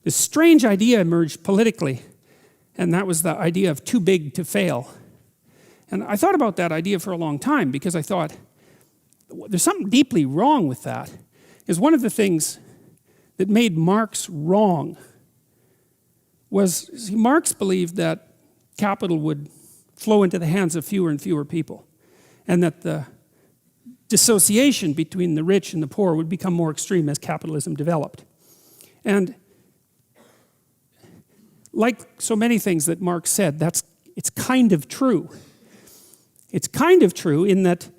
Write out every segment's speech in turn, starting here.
this strange idea emerged politically, and that was the idea of too big to fail. And I thought about that idea for a long time because I thought, there's something deeply wrong with that. Is one of the things that made Marx wrong was Marx believed that capital would flow into the hands of fewer and fewer people, and that the dissociation between the rich and the poor would become more extreme as capitalism developed. And like so many things that Marx said, it's kind of true. It's kind of true in that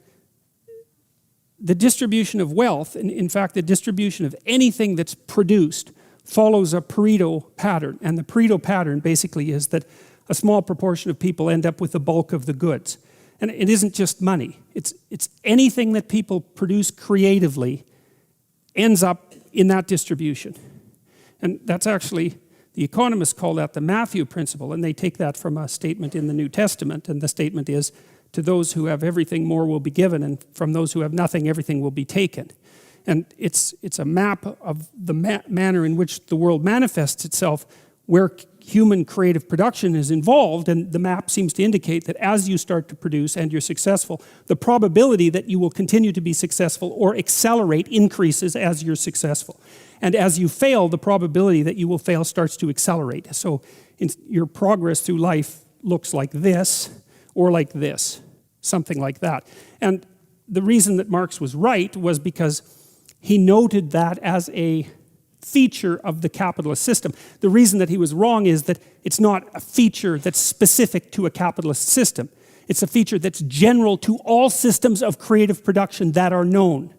the distribution of wealth, and in fact the distribution of anything that's produced, follows a Pareto pattern. And the Pareto pattern basically is that a small proportion of people end up with the bulk of the goods. And it isn't just money. It's anything that people produce creatively ends up in that distribution. And that's actually, the economists call that the Matthew principle, and they take that from a statement in the New Testament, and the statement is, to those who have everything, more will be given, and from those who have nothing, everything will be taken. And it's a map of the manner in which the world manifests itself, where human creative production is involved, and the map seems to indicate that as you start to produce and you're successful, the probability that you will continue to be successful or accelerate increases as you're successful. And as you fail, the probability that you will fail starts to accelerate. So your progress through life looks like this, or like this, something like that. And the reason that Marx was right was because he noted that as a feature of the capitalist system. The reason that he was wrong is that it's not a feature that's specific to a capitalist system. It's a feature that's general to all systems of creative production that are known.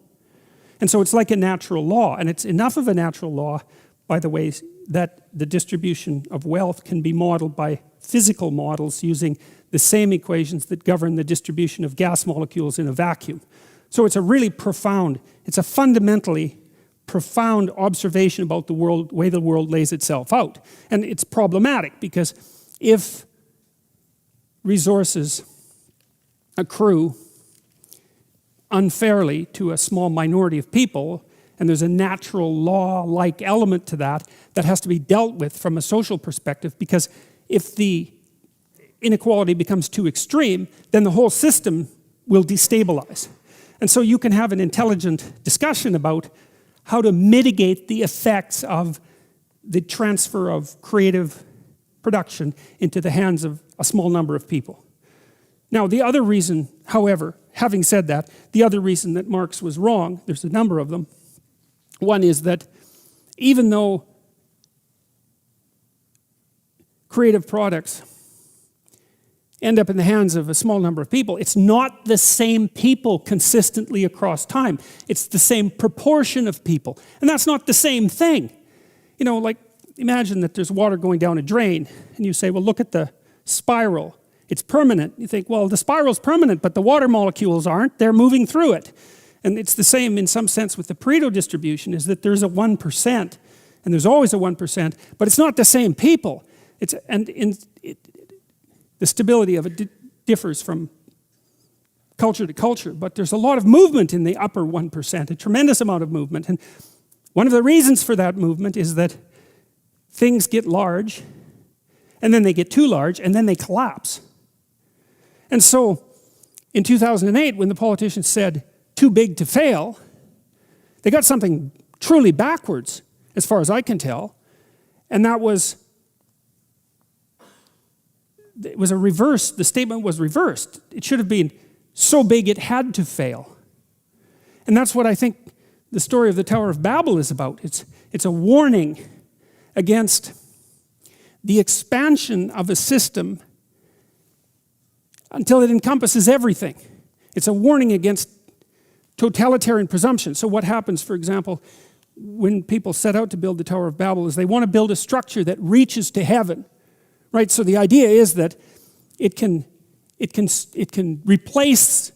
And so it's like a natural law, and it's enough of a natural law, by the way, that the distribution of wealth can be modeled by physical models using the same equations that govern the distribution of gas molecules in a vacuum. So it's a really profound, it's a fundamentally profound observation about the world, way the world lays itself out. And it's problematic because if resources accrue unfairly to a small minority of people, and there's a natural law-like element to that that has to be dealt with from a social perspective, because if the inequality becomes too extreme, then the whole system will destabilize. And so you can have an intelligent discussion about how to mitigate the effects of the transfer of creative production into the hands of a small number of people. Now, the other reason, however, having said that, the other reason that Marx was wrong, there's a number of them. One is that even though creative products end up in the hands of a small number of people, it's not the same people consistently across time. It's the same proportion of people. And that's not the same thing. You know, like, imagine that there's water going down a drain, and you say, well, look at the spiral. It's permanent. You think, well, the spiral's permanent, but the water molecules aren't. They're moving through it. And it's the same in some sense with the Pareto distribution, is that there's a 1%, and there's always a 1%, but it's not the same people. The stability of it differs from culture to culture, but there's a lot of movement in the upper 1%, a tremendous amount of movement. And one of the reasons for that movement is that things get large, and then they get too large, and then they collapse. And so, in 2008, when the politicians said, too big to fail, they got something truly backwards, as far as I can tell, and that was, it was a reverse, the statement was reversed. It should have been so big it had to fail. And that's what I think the story of the Tower of Babel is about. It's a warning against the expansion of a system until it encompasses everything. It's a warning against totalitarian presumption. So what happens, for example, when people set out to build the Tower of Babel is they want to build a structure that reaches to heaven. Right, so the idea is that it can replace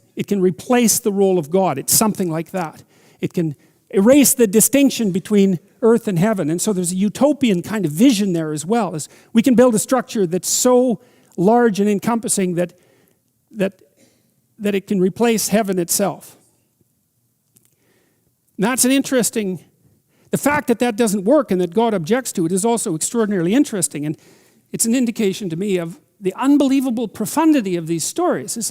the role of God. It's something like that. It can erase the distinction between earth and heaven. And so there's a utopian kind of vision there as well. As we can build a structure that's so large and encompassing that it can replace heaven itself. And that's an interesting The fact that that doesn't work and that God objects to it is also extraordinarily interesting, and it's an indication to me of the unbelievable profundity of these stories.